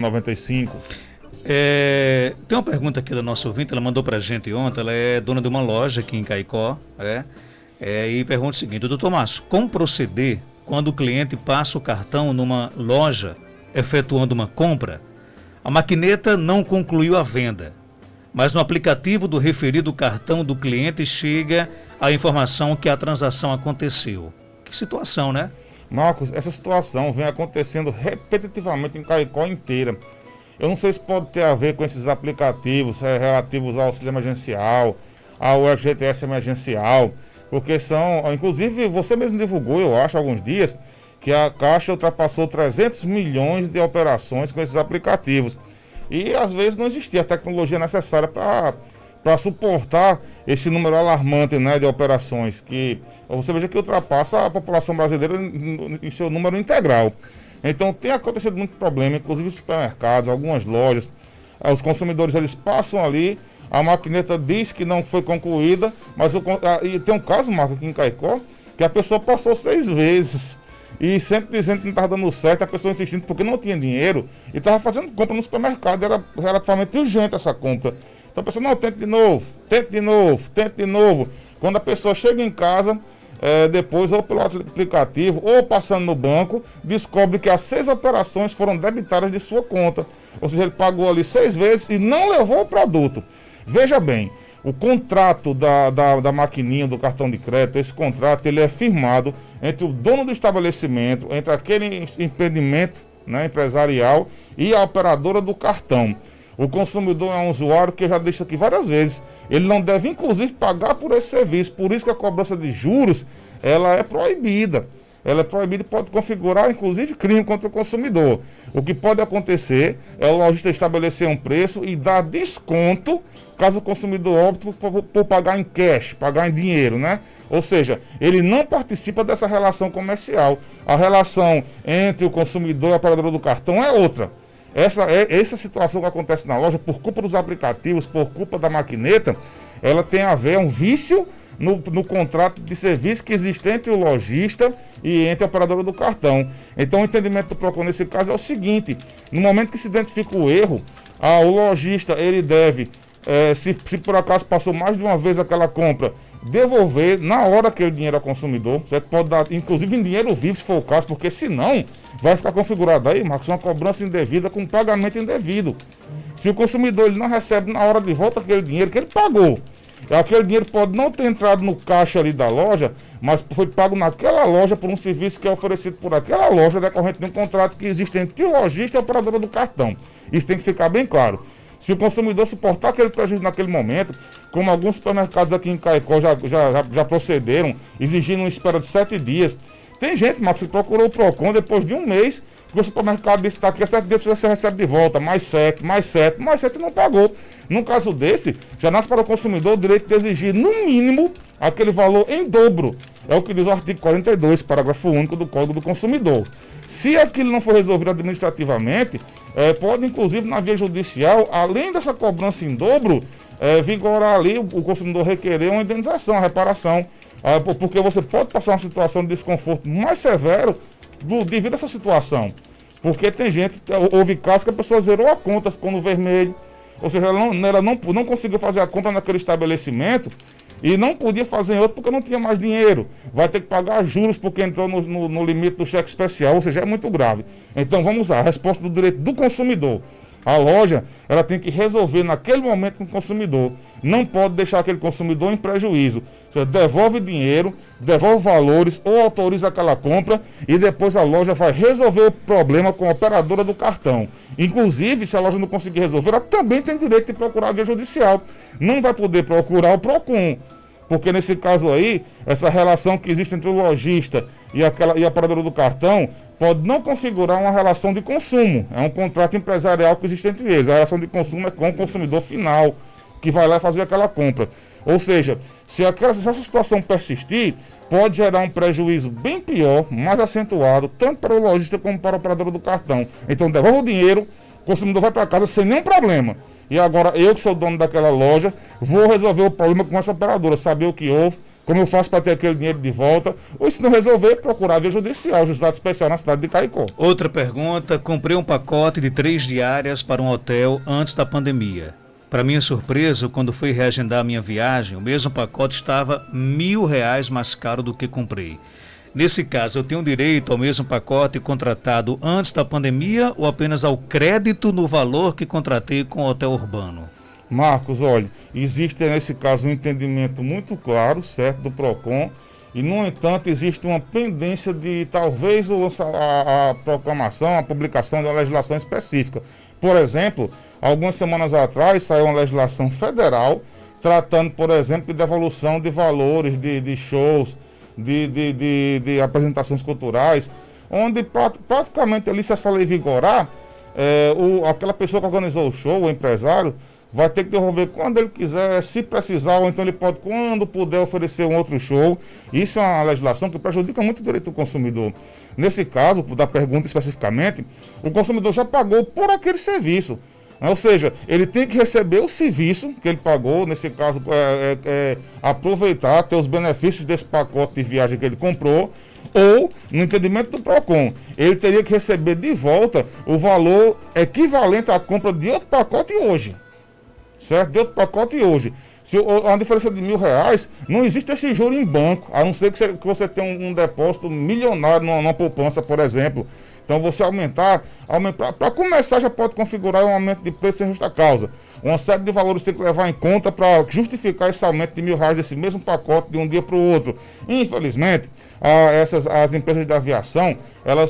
95. Tem uma pergunta aqui da nossa ouvinte, ela mandou pra gente ontem, ela é dona de uma loja aqui em Caicó, e pergunta o seguinte: doutor Márcio, como proceder quando o cliente passa o cartão numa loja efetuando uma compra? A maquineta não concluiu a venda, mas no aplicativo do referido cartão do cliente chega a informação que a transação aconteceu. Que situação, né? Marcos, essa situação vem acontecendo repetitivamente em Caicó inteira. Eu não sei se pode ter a ver com esses aplicativos relativos ao auxílio emergencial, ao FGTS emergencial, porque são, inclusive você mesmo divulgou, eu acho, há alguns dias, que a Caixa ultrapassou 300 milhões de operações com esses aplicativos. E às vezes não existia a tecnologia necessária para suportar esse número alarmante, né, de operações, que você veja que ultrapassa a população brasileira em seu número integral. Então tem acontecido muito problema, inclusive em supermercados, algumas lojas, os consumidores eles passam ali, a maquineta diz que não foi concluída, mas e tem um caso, Marco, aqui em Caicó, que a pessoa passou 6 vezes e sempre dizendo que não estava dando certo, a pessoa insistindo porque não tinha dinheiro e estava fazendo compra no supermercado, era relativamente urgente essa compra. Então a pessoa, não, tente de novo, tente de novo, tente de novo. Quando a pessoa chega em casa, depois, ou pelo aplicativo, ou passando no banco, descobre que as 6 operações foram debitadas de sua conta. Ou seja, ele pagou ali 6 vezes e não levou o produto. Veja bem, o contrato da maquininha do cartão de crédito, esse contrato ele é firmado entre o dono do estabelecimento, entre aquele empreendimento, né, empresarial e a operadora do cartão. O consumidor é um usuário que eu já disse aqui várias vezes, ele não deve inclusive pagar por esse serviço, por isso que a cobrança de juros, ela é proibida. Ela é proibida e pode configurar, inclusive, crime contra o consumidor. O que pode acontecer é o lojista estabelecer um preço e dar desconto caso o consumidor opte por pagar em cash, pagar em dinheiro, né? Ou seja, ele não participa dessa relação comercial. A relação entre o consumidor e a operadora do cartão é outra. Essa situação que acontece na loja, por culpa dos aplicativos, por culpa da maquineta, ela tem a ver, um vício no contrato de serviço que existe entre o lojista e entre a operadora do cartão. Então o entendimento do PROCON nesse caso é o seguinte: no momento que se identifica o erro, o lojista ele deve, se por acaso passou mais de uma vez aquela compra, devolver na hora aquele dinheiro ao consumidor. Você pode dar, inclusive em dinheiro vivo, se for o caso, porque senão vai ficar configurado aí, Marcos, uma cobrança indevida com pagamento indevido. Se o consumidor ele não recebe na hora de volta aquele dinheiro que ele pagou, aquele dinheiro pode não ter entrado no caixa ali da loja, mas foi pago naquela loja por um serviço que é oferecido por aquela loja, decorrente de um contrato que existe entre o lojista e a operadora do cartão. Isso tem que ficar bem claro. Se o consumidor suportar aquele prejuízo naquele momento, como alguns supermercados aqui em Caicó já procederam, exigindo uma espera de 7 dias. Tem gente, Marcos, que procurou o PROCON depois de um mês, que o supermercado disse que está aqui, a 7 dias você recebe de volta, mais 7 não pagou. Num caso desse, já nasce para o consumidor o direito de exigir, no mínimo, aquele valor em dobro. É o que diz o artigo 42, parágrafo único do Código do Consumidor. Se aquilo não for resolvido administrativamente, pode, inclusive, na via judicial, além dessa cobrança em dobro, vigorar ali o consumidor requerer uma indenização, uma reparação, porque você pode passar uma situação de desconforto mais severo devido a essa situação. Porque tem gente, houve casos que a pessoa zerou a conta, ficou no vermelho, ou seja, ela não conseguiu fazer a compra naquele estabelecimento e não podia fazer em outro porque não tinha mais dinheiro. Vai ter que pagar juros porque entrou no limite do cheque especial, ou seja, é muito grave. Então vamos lá, a resposta do direito do consumidor. A loja, ela tem que resolver naquele momento com o consumidor. Não pode deixar aquele consumidor em prejuízo. Ou seja, devolve dinheiro, devolve valores ou autoriza aquela compra e depois a loja vai resolver o problema com a operadora do cartão. Inclusive, se a loja não conseguir resolver, ela também tem direito de procurar a via judicial. Não vai poder procurar o PROCON, porque nesse caso aí, essa relação que existe entre o lojista e a operadora do cartão pode não configurar uma relação de consumo. É um contrato empresarial que existe entre eles. A relação de consumo é com o consumidor final, que vai lá fazer aquela compra. Ou seja, se essa situação persistir, pode gerar um prejuízo bem pior, mais acentuado, tanto para o lojista como para a operadora do cartão. Então devolve o dinheiro, o consumidor vai para casa sem nenhum problema. E agora eu, que sou dono daquela loja, vou resolver o problema com essa operadora, saber o que houve, Como eu faço para ter aquele dinheiro de volta? Ou se não resolver, procurar via judicial, juizado especial na cidade de Caicó. Outra pergunta, comprei um pacote de 3 diárias para um hotel antes da pandemia. Para minha surpresa, quando fui reagendar a minha viagem, o mesmo pacote estava R$ 1.000 mais caro do que comprei. Nesse caso, eu tenho direito ao mesmo pacote contratado antes da pandemia ou apenas ao crédito no valor que contratei com o hotel urbano? Marcos, olha, existe nesse caso um entendimento muito claro, certo, do PROCON, e no entanto existe uma pendência de talvez a proclamação, a publicação de uma legislação específica. Por exemplo, algumas semanas atrás saiu uma legislação federal tratando, por exemplo, de devolução de valores de shows, de apresentações culturais, onde praticamente ali, se essa lei vigorar, aquela pessoa que organizou o show, o empresário, vai ter que devolver quando ele quiser, se precisar, ou então ele pode, quando puder, oferecer um outro show. Isso é uma legislação que prejudica muito o direito do consumidor. Nesse caso, da pergunta especificamente, o consumidor já pagou por aquele serviço. Ou seja, ele tem que receber o serviço que ele pagou, nesse caso, aproveitar, ter os benefícios desse pacote de viagem que ele comprou, ou, no entendimento do PROCON, ele teria que receber de volta o valor equivalente à compra de outro pacote hoje. Certo? De outro pacote hoje. Se a diferença de R$ 1.000, não existe esse juro em banco, a não ser que você tenha um depósito milionário numa poupança, por exemplo. Então você aumentar para começar já pode configurar um aumento de preço sem justa causa. Uma série de valores tem que levar em conta para justificar esse aumento de R$ 1.000 desse mesmo pacote de um dia para o outro. Infelizmente, as empresas de aviação,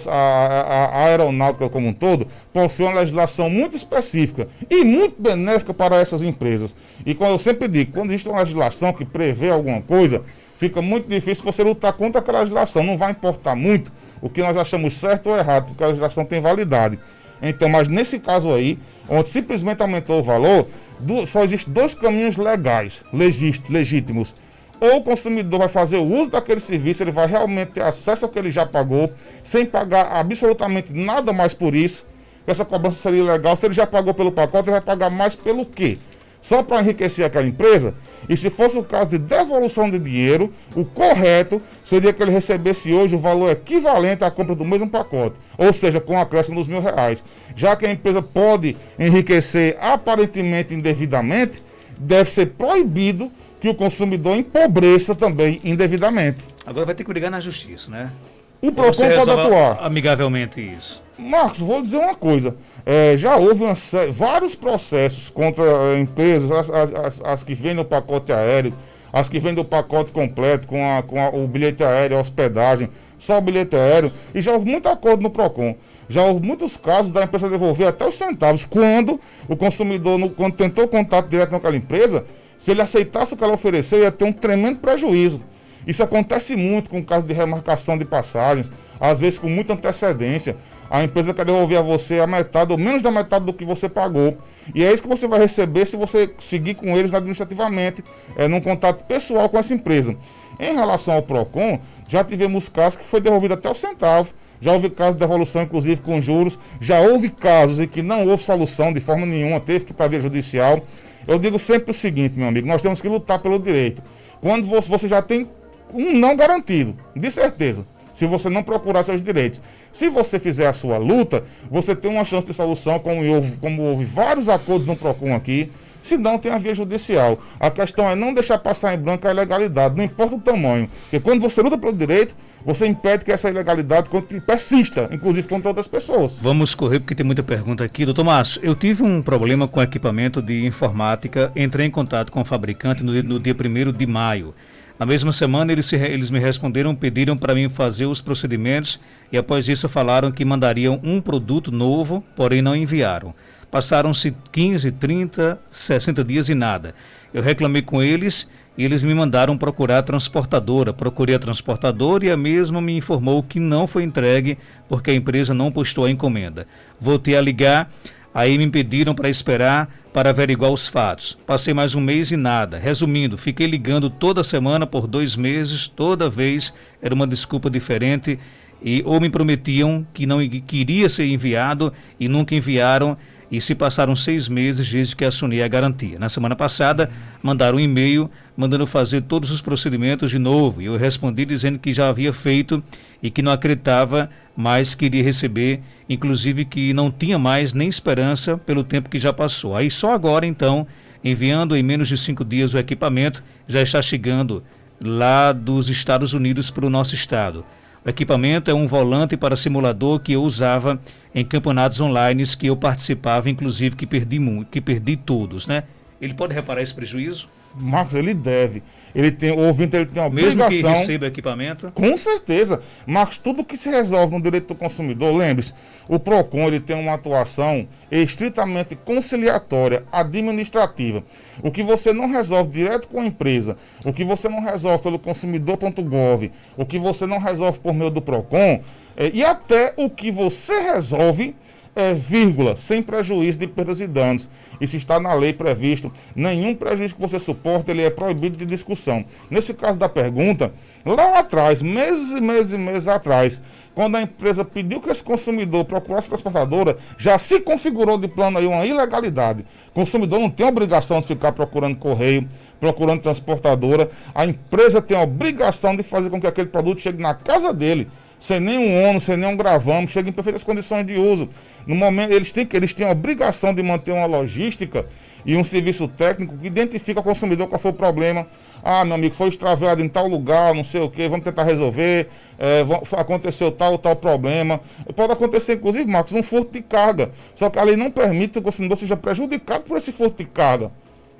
a aeronáutica como um todo, possui uma legislação muito específica e muito benéfica para essas empresas. E como eu sempre digo, quando existe uma legislação que prevê alguma coisa, fica muito difícil você lutar contra aquela legislação. Não vai importar muito o que nós achamos certo ou errado, porque a legislação tem validade. Então, mas nesse caso aí, onde simplesmente aumentou o valor, só existem 2 caminhos legais, legítimos. Ou o consumidor vai fazer o uso daquele serviço, ele vai realmente ter acesso ao que ele já pagou, sem pagar absolutamente nada mais por isso. Essa cobrança seria legal. Se ele já pagou pelo pacote, ele vai pagar mais pelo quê? Só para enriquecer aquela empresa? E se fosse o caso de devolução de dinheiro, o correto seria que ele recebesse hoje o valor equivalente à compra do mesmo pacote, ou seja, com acréscimo dos R$ 1.000. Já que a empresa pode enriquecer aparentemente indevidamente, deve ser proibido que o consumidor empobreça também indevidamente. Agora vai ter que brigar na justiça, né? O PROCON pode atuar amigavelmente isso. Marcos, vou dizer uma coisa. Já houve vários processos contra empresas, as que vendem o pacote aéreo, as que vendem o pacote completo com o bilhete aéreo, a hospedagem, só o bilhete aéreo, e já houve muito acordo no PROCON. Já houve muitos casos da empresa devolver até os centavos, quando o consumidor, quando tentou contato direto com aquela empresa, se ele aceitasse o que ela ofereceu, ia ter um tremendo prejuízo. Isso acontece muito com o caso de remarcação de passagens, às vezes com muita antecedência. A empresa quer devolver a você a metade ou menos da metade do que você pagou. E é isso que você vai receber se você seguir com eles administrativamente, num contato pessoal com essa empresa. Em relação ao PROCON, já tivemos casos que foi devolvido até o centavo. Já houve casos de devolução, inclusive, com juros. Já houve casos em que não houve solução de forma nenhuma, teve que ir para a via judicial. Eu digo sempre o seguinte, meu amigo, nós temos que lutar pelo direito. Quando você já tem um não garantido, de certeza, se você não procurar seus direitos. Se você fizer a sua luta, você tem uma chance de solução, como houve vários acordos no PROCON aqui, se não tem a via judicial. A questão é não deixar passar em branco a ilegalidade, não importa o tamanho. Porque quando você luta pelo direito, você impede que essa ilegalidade persista, inclusive contra outras pessoas. Vamos correr porque tem muita pergunta aqui. Doutor Márcio, eu tive um problema com equipamento de informática, entrei em contato com o fabricante no dia 1º de maio. Na mesma semana eles me responderam, pediram para mim fazer os procedimentos e após isso falaram que mandariam um produto novo, porém não enviaram. Passaram-se 15, 30, 60 dias e nada. Eu reclamei com eles e eles me mandaram procurar a transportadora. Procurei a transportadora e a mesma me informou que não foi entregue porque a empresa não postou a encomenda. Voltei a ligar, aí me pediram para esperar para averiguar os fatos. Passei mais um mês e nada. Resumindo, fiquei ligando toda semana por 2 meses, toda vez era uma desculpa diferente ou me prometiam que não queria ser enviado e nunca enviaram. e se passaram 6 meses desde que assumi a garantia. Na semana passada, mandaram um e-mail mandando fazer todos os procedimentos de novo, e eu respondi dizendo que já havia feito e que não acreditava mais que iria receber, inclusive que não tinha mais nem esperança pelo tempo que já passou. Aí só agora, então, enviando em menos de 5 dias o equipamento, já está chegando lá dos Estados Unidos para o nosso estado. O equipamento é um volante para simulador que eu usava em campeonatos online que eu participava, inclusive que perdi todos, né? Ele pode reparar esse prejuízo? Marcos, ele deve. O ouvinte ele tem uma Mesmo obrigação. que receba equipamento? Com certeza. Marcos, tudo que se resolve no direito do consumidor, lembre-se, o PROCON ele tem uma atuação estritamente conciliatória, administrativa. O que você não resolve direto com a empresa, o que você não resolve pelo consumidor.gov, o que você não resolve por meio do PROCON, e até o que você resolve, vírgula, sem prejuízo de perdas e danos. Isso está na lei previsto. Nenhum prejuízo que você suporta, ele é proibido de discussão. Nesse caso da pergunta, lá atrás, meses e meses e meses atrás, quando a empresa pediu que esse consumidor procurasse a transportadora, já se configurou de plano aí uma ilegalidade. O consumidor não tem obrigação de ficar procurando correio, procurando transportadora. A empresa tem a obrigação de fazer com que aquele produto chegue na casa dele, sem nenhum ônus, sem nenhum gravame, chega em perfeitas condições de uso. No momento, eles têm a obrigação de manter uma logística e um serviço técnico que identifica ao consumidor qual foi o problema. Ah, meu amigo, foi extraviado em tal lugar, não sei o que, vamos tentar resolver, aconteceu tal problema. Pode acontecer, inclusive, Marcos, um furto de carga. Só que a lei não permite que o consumidor seja prejudicado por esse furto de carga.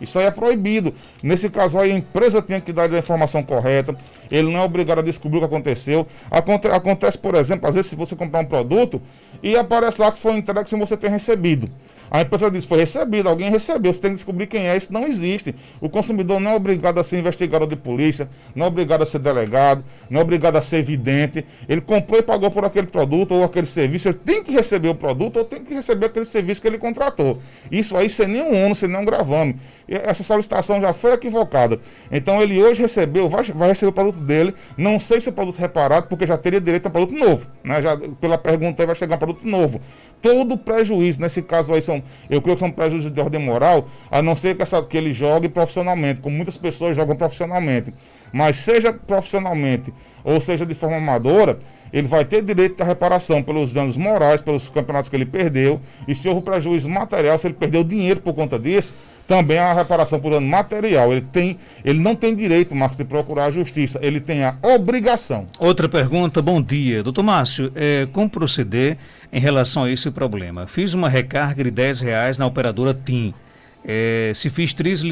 Isso aí é proibido. Nesse caso aí, a empresa tem que dar a informação correta. Ele não é obrigado a descobrir o que aconteceu. Acontece, por exemplo, às vezes se você comprar um produto e aparece lá que foi entregue sem você ter recebido. A empresa diz, foi recebido, alguém recebeu, você tem que descobrir quem é, isso não existe. O consumidor não é obrigado a ser investigado de polícia, não é obrigado a ser delegado, não é obrigado a ser vidente. Ele comprou e pagou por aquele produto ou aquele serviço, ele tem que receber o produto ou tem que receber aquele serviço que ele contratou. Isso aí sem nenhum ônus, sem nenhum gravame. Essa solicitação já foi equivocada. Então ele hoje recebeu, vai receber o produto dele, não sei se é produto reparado, porque já teria direito a produto novo, né? Já, pela pergunta aí vai chegar um produto novo. Todo prejuízo, nesse caso aí eu creio que são prejuízos de ordem moral, a não ser que ele jogue profissionalmente, como muitas pessoas jogam profissionalmente. Mas seja profissionalmente ou seja de forma amadora, ele vai ter direito à reparação pelos danos morais, pelos campeonatos que ele perdeu, e se houve prejuízo material, se ele perdeu dinheiro por conta disso, também há a reparação por dano material. Ele não tem direito, Marcos, de procurar a justiça, ele tem a obrigação. Outra pergunta, bom dia. Doutor Márcio, como proceder em relação a esse problema? Fiz uma recarga de R$10 na operadora TIM. Se fiz 3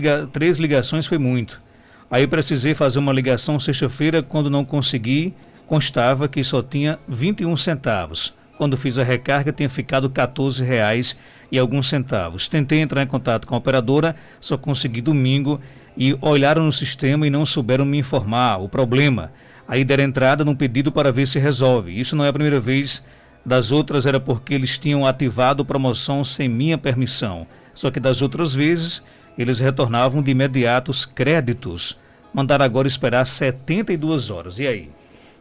ligações foi muito. Aí precisei fazer uma ligação sexta-feira, quando não consegui, constava que só tinha 21 centavos. Quando fiz a recarga, tinha ficado R$14 e alguns centavos. Tentei entrar em contato com a operadora, só consegui domingo, e olharam no sistema e não souberam me informar o problema. Aí deram entrada num pedido para ver se resolve. Isso não é a primeira vez, das outras era porque eles tinham ativado promoção sem minha permissão. Só que das outras vezes, eles retornavam de imediato os créditos. Mandaram agora esperar 72 horas. E aí?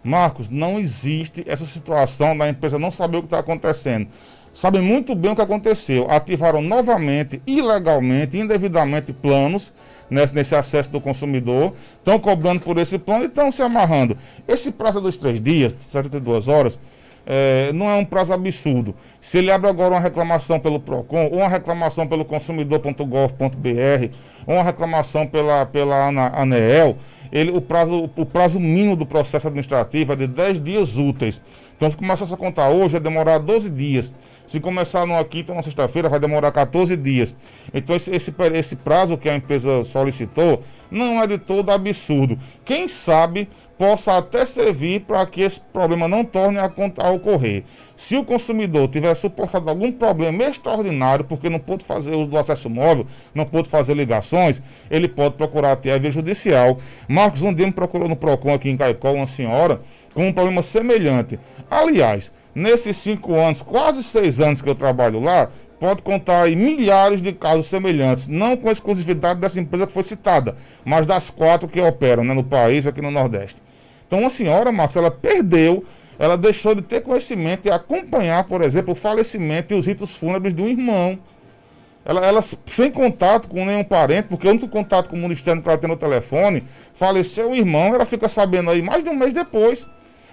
Marcos, não existe essa situação da empresa não saber o que está acontecendo. Sabem muito bem o que aconteceu. Ativaram novamente, ilegalmente, indevidamente planos nesse acesso do consumidor. Estão cobrando por esse plano e estão se amarrando. Esse prazo dos 3 dias, 72 horas, não é um prazo absurdo. Se ele abre agora uma reclamação pelo PROCON, ou uma reclamação pelo consumidor.gov.br, ou uma reclamação pela ANEEL, o prazo mínimo do processo administrativo é de 10 dias úteis. Então, se começar a contar hoje, vai demorar 12 dias. Se começar numa quinta ou na sexta-feira, vai demorar 14 dias. Então, esse prazo que a empresa solicitou não é de todo absurdo. Quem sabe possa até servir para que esse problema não torne a ocorrer. Se o consumidor tiver suportado algum problema extraordinário, porque não pôde fazer uso do acesso móvel, não pôde fazer ligações, ele pode procurar até a via judicial. Marcos, um dia me procurou no PROCON aqui em Caicó, uma senhora, com um problema semelhante. Aliás, nesses 5 anos, quase 6 anos que eu trabalho lá, pode contar aí milhares de casos semelhantes, não com a exclusividade dessa empresa que foi citada, mas das 4 que operam, né, no país, aqui no Nordeste. Então, uma senhora, Marcos, ela deixou de ter conhecimento e acompanhar, por exemplo, o falecimento e os ritos fúnebres do irmão. ela sem contato com nenhum parente, porque o único contato com o mundo externo que ela tem no telefone, faleceu o irmão, ela fica sabendo aí mais de um mês depois.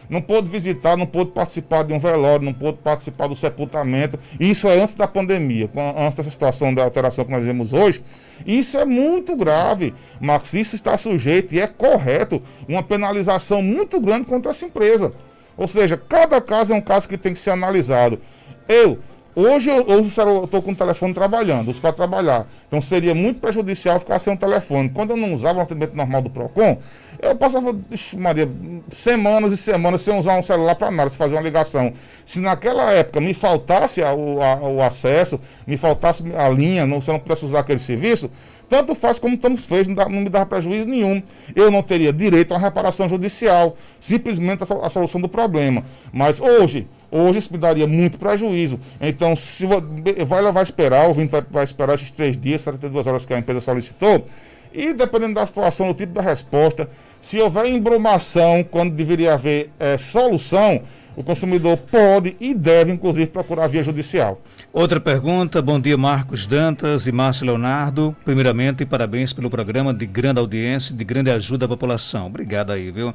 Não pôde visitar, não pôde participar de um velório, não pôde participar do sepultamento. Isso é antes da pandemia, antes dessa situação da alteração que nós vemos hoje. Isso é muito grave, Marcos. Isso está sujeito, e é correto, uma penalização muito grande contra essa empresa. Ou seja, cada caso é um caso que tem que ser analisado. Hoje eu estou com o telefone trabalhando, uso para trabalhar. Então seria muito prejudicial ficar sem um telefone. Quando eu não usava o atendimento normal do PROCON, eu passava, Maria, semanas e semanas sem usar um celular para nada, se fazer uma ligação. Se naquela época me faltasse o acesso, me faltasse a linha, se eu não pudesse usar aquele serviço, tanto faz como estamos fez, não me dava prejuízo nenhum. Eu não teria direito a uma reparação judicial, simplesmente a solução do problema. Mas hoje isso me daria muito prejuízo. Então, se vai levar a esperar, o ouvinte vai esperar esses 3 dias, 72 horas que a empresa solicitou, e dependendo da situação, do tipo da resposta, se houver embromação, quando deveria haver solução, o consumidor pode e deve, inclusive, procurar via judicial. Outra pergunta. Bom dia, Marcos Dantas e Márcio Leonardo. Primeiramente, parabéns pelo programa de grande audiência, de grande ajuda à população. Obrigado aí, viu?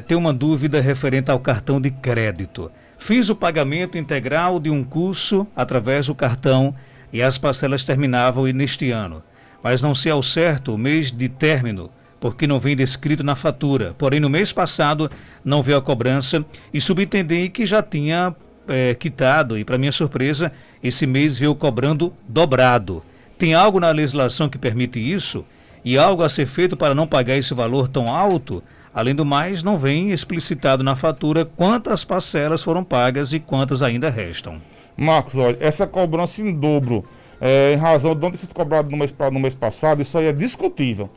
Tenho uma dúvida referente ao cartão de crédito. Fiz o pagamento integral de um curso através do cartão e as parcelas terminavam neste ano. Mas não sei ao certo o mês de término, porque não vem descrito na fatura. Porém, no mês passado não veio a cobrança e subentendi que já tinha quitado. E, para minha surpresa, esse mês veio cobrando dobrado. Tem algo na legislação que permite isso? E algo a ser feito para não pagar esse valor tão alto? Além do mais, não vem explicitado na fatura quantas parcelas foram pagas e quantas ainda restam. Marcos, olha, essa cobrança em dobro, em razão de não ter sido cobrado no mês passado, isso aí é discutível.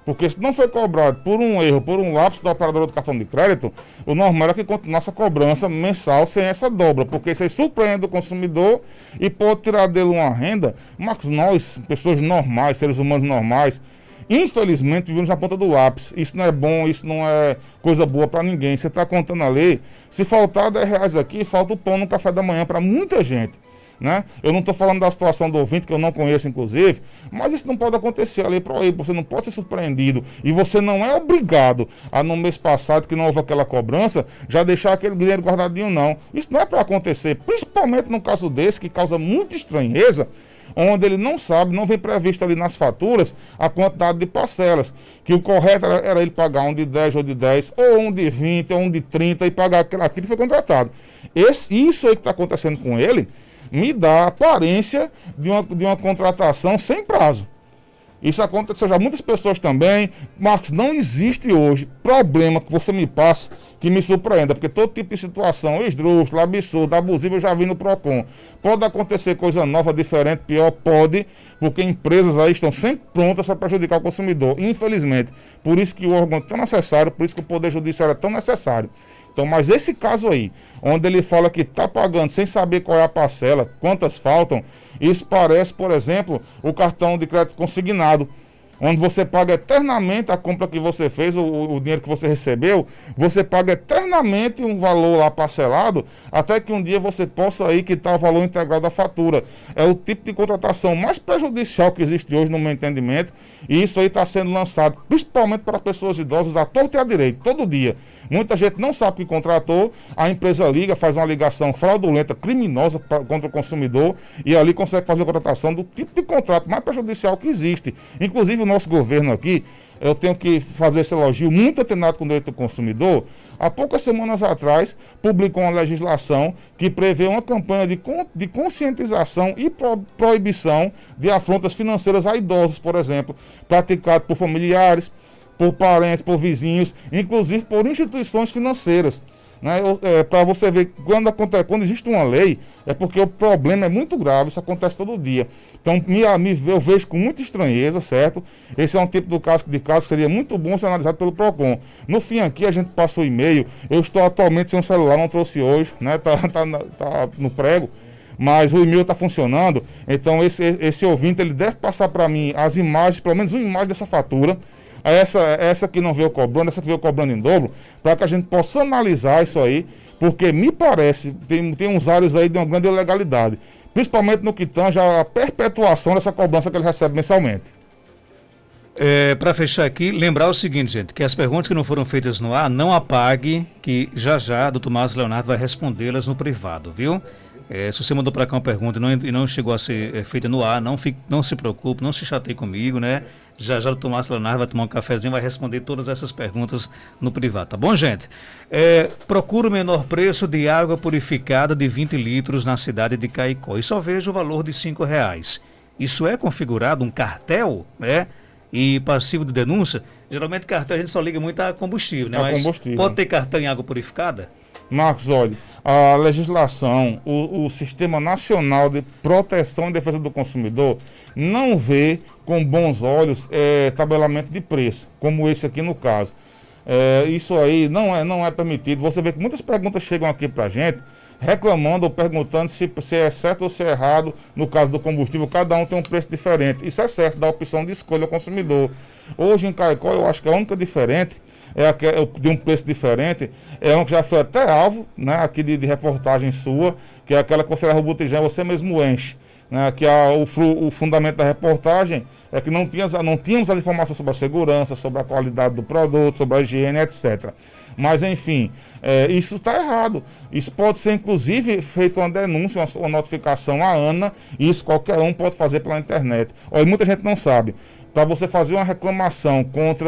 Porque se não foi cobrado por um erro, por um lapso da operadora do cartão de crédito, o normal é que continuasse a cobrança mensal sem essa dobra, porque isso aí surpreende o consumidor e pode tirar dele uma renda. Marcos, nós, pessoas normais, seres humanos normais, infelizmente vivemos na ponta do lápis. Isso não é bom, isso não é coisa boa para ninguém. Você está contando a lei, se faltar R$10 aqui, falta o pão no café da manhã para muita gente, né? Eu não estou falando da situação do ouvinte, que eu não conheço inclusive, mas isso não pode acontecer. A lei proíbe, você não pode ser surpreendido e você não é obrigado a, no mês passado, que não houve aquela cobrança, já deixar aquele dinheiro guardadinho, não. Isso não é para acontecer, principalmente no caso desse, que causa muita estranheza, onde ele não sabe, não vem previsto ali nas faturas a quantidade de parcelas, que o correto era ele pagar um de 10 ou de 10, ou um de 20, ou um de 30 e pagar aquilo que foi contratado. Isso aí que está acontecendo com ele me dá a aparência de uma contratação sem prazo. Isso aconteceu já muitas pessoas também. Marcos, não existe hoje problema que você me passe que me surpreenda, porque todo tipo de situação esdrúxula, absurda, abusiva, eu já vi no PROCON. Pode acontecer coisa nova, diferente, pior, pode, porque empresas aí estão sempre prontas para prejudicar o consumidor, infelizmente. Por isso que o órgão é tão necessário, por isso que o Poder Judiciário é tão necessário. Então, mas esse caso aí, onde ele fala que está pagando sem saber qual é a parcela, quantas faltam, isso parece, por exemplo, o cartão de crédito consignado, onde você paga eternamente a compra que você fez, o dinheiro que você recebeu, você paga eternamente um valor lá parcelado, até que um dia você possa aí quitar o valor integral da fatura. É o tipo de contratação mais prejudicial que existe hoje, no meu entendimento, e isso aí está sendo lançado, principalmente para pessoas idosas, à torta e à direita, todo dia. Muita gente não sabe que contratou, a empresa liga, faz uma ligação fraudulenta, criminosa contra o consumidor, e ali consegue fazer a contratação do tipo de contrato mais prejudicial que existe. Inclusive o nosso governo aqui, eu tenho que fazer esse elogio muito atenado com o direito do consumidor. Há poucas semanas atrás, publicou uma legislação que prevê uma campanha de conscientização e proibição de afrontas financeiras a idosos, por exemplo, praticado por familiares, por parentes, por vizinhos, inclusive por instituições financeiras. Né? Para você ver, quando existe uma lei, é porque o problema é muito grave, isso acontece todo dia. Então, eu vejo com muita estranheza, certo? Esse é um tipo de caso que seria muito bom ser analisado pelo PROCON. No fim aqui, a gente passa o e-mail, eu estou atualmente sem um celular, não trouxe hoje, né? Tá no prego, mas o e-mail está funcionando, então esse ouvinte, ele deve passar para mim as imagens, pelo menos uma imagem dessa fatura, essa que não veio cobrando, essa que veio cobrando em dobro, para que a gente possa analisar isso aí, porque me parece, tem uns áreas aí de uma grande ilegalidade. principalmente no que tange a perpetuação dessa cobrança que ele recebe mensalmente. Para fechar aqui, lembrar o seguinte, gente, que as perguntas que não foram feitas no ar, não apague, que já doutor Márcio Leonardo vai respondê-las no privado, viu? Se você mandou para cá uma pergunta e não chegou a ser feita no ar, não se preocupe, não se chateie comigo, né? Já o doutor Márcio Leonardo vai tomar um cafezinho, vai responder todas essas perguntas no privado, tá bom, gente? Procura o menor preço de água purificada de 20 litros na cidade de Caicó e só vejo o valor de R$5. Isso é configurado um cartel, né? E passivo de denúncia? Geralmente cartão a gente só liga muito a combustível, né? Mas combustível. Pode ter cartão em água purificada? Marcos, olha, a legislação, o Sistema Nacional de Proteção e Defesa do Consumidor não vê com bons olhos tabelamento de preço, como esse aqui no caso. Isso aí não é permitido. Você vê que muitas perguntas chegam aqui pra gente, reclamando ou perguntando se é certo ou se é errado. No caso do combustível, cada um tem um preço diferente. Isso é certo, dá opção de escolha ao consumidor. Hoje em Caicó, eu acho que a única diferente de um preço diferente, é um que já foi até alvo, né, aqui de reportagem sua, que é aquela que você leva o botijão, você mesmo enche. Né, que o fundamento da reportagem é que não tínhamos as informações sobre a segurança, sobre a qualidade do produto, sobre a higiene, etc. Mas, enfim, isso está errado. Isso pode ser, inclusive, feito uma denúncia, uma notificação à ANA, e isso qualquer um pode fazer pela internet. Olha, muita gente não sabe. Para você fazer uma reclamação contra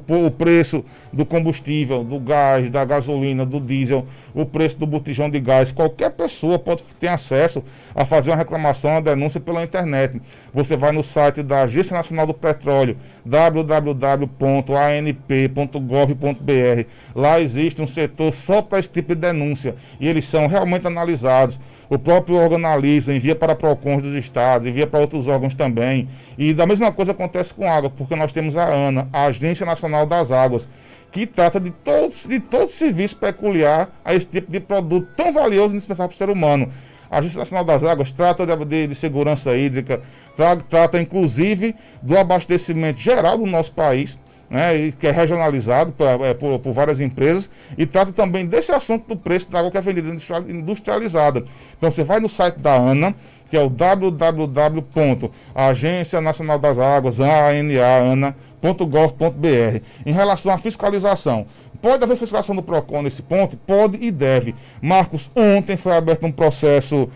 o preço do combustível, do gás, da gasolina, do diesel, o preço do botijão de gás, qualquer pessoa pode ter acesso a fazer uma reclamação, uma denúncia pela internet. Você vai no site da Agência Nacional do Petróleo, www.anp.gov.br. Lá existe um setor só para esse tipo de denúncia e eles são realmente analisados. O próprio órgão analisa, envia para PROCONs dos estados, envia para outros órgãos também. E da mesma coisa acontece com água, porque nós temos a ANA, a Agência Nacional das Águas, que trata de todo serviço peculiar a esse tipo de produto tão valioso e indispensável para o ser humano. A Agência Nacional das Águas trata de segurança hídrica, trata inclusive do abastecimento geral do nosso país, né, que é regionalizado por várias empresas, e trata também desse assunto do preço da água que é vendida industrializada. Então você vai no site da ANA, que é o www.agência nacional das águas, ana.gov.br. Em relação à fiscalização, pode haver fiscalização do PROCON nesse ponto? Pode e deve. Marcos, ontem foi aberto um processo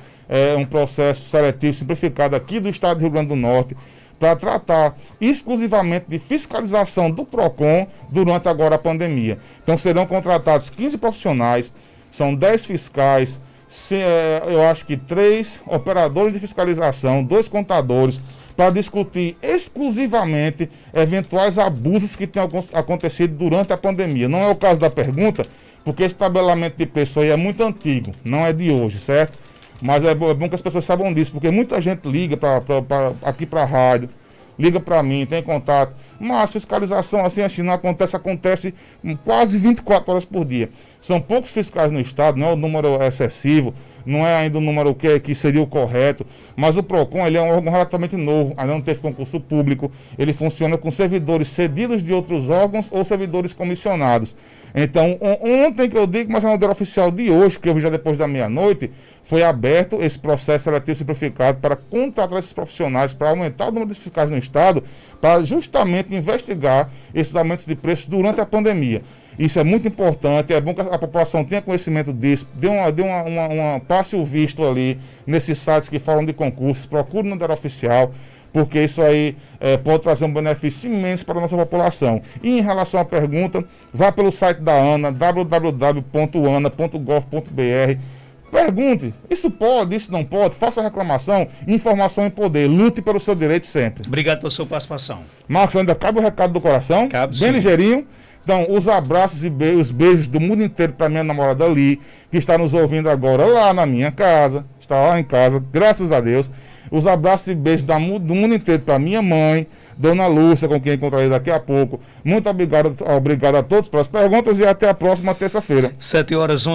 seletivo simplificado aqui do estado do Rio Grande do Norte, para tratar exclusivamente de fiscalização do PROCON durante agora a pandemia. Então serão contratados 15 profissionais, são 10 fiscais, eu acho que 3 operadores de fiscalização, 2 contadores, para discutir exclusivamente eventuais abusos que tenham acontecido durante a pandemia. Não é o caso da pergunta, porque esse tabelamento de preço aí é muito antigo, não é de hoje, certo? Mas é bom que as pessoas saibam disso, porque muita gente liga aqui para a rádio, liga para mim, tem contato. Mas fiscalização assim não acontece quase 24 horas por dia. São poucos fiscais no estado, não é o número excessivo, não é ainda o número que seria o correto, mas o PROCON ele é um órgão relativamente novo, ainda não teve concurso público, ele funciona com servidores cedidos de outros órgãos ou servidores comissionados. Então, ontem que eu digo, mas a matéria oficial de hoje, que eu vi já depois da meia-noite, foi aberto esse processo seletivo simplificado para contratar esses profissionais, para aumentar o número de fiscais no estado, para justamente investigar esses aumentos de preços durante a pandemia. Isso é muito importante, é bom que a população tenha conhecimento disso, passe o visto ali nesses sites que falam de concursos, procure no diário oficial, porque isso aí pode trazer um benefício imenso para a nossa população. E em relação à pergunta, vá pelo site da ANA, www.ana.gov.br, pergunte, isso pode, isso não pode, faça a reclamação, informação em poder, lute pelo seu direito sempre. Obrigado pela sua participação. Marcos, ainda cabe o recado do coração? Cabe, bem sim. Ligeirinho. Então, os abraços e os beijos do mundo inteiro para minha namorada Li, que está nos ouvindo agora lá na minha casa, está lá em casa, graças a Deus. Os abraços e beijos do mundo inteiro para minha mãe, Dona Lúcia, com quem encontrarei daqui a pouco. Muito obrigado a todos pelas perguntas e até a próxima terça-feira. 7h11.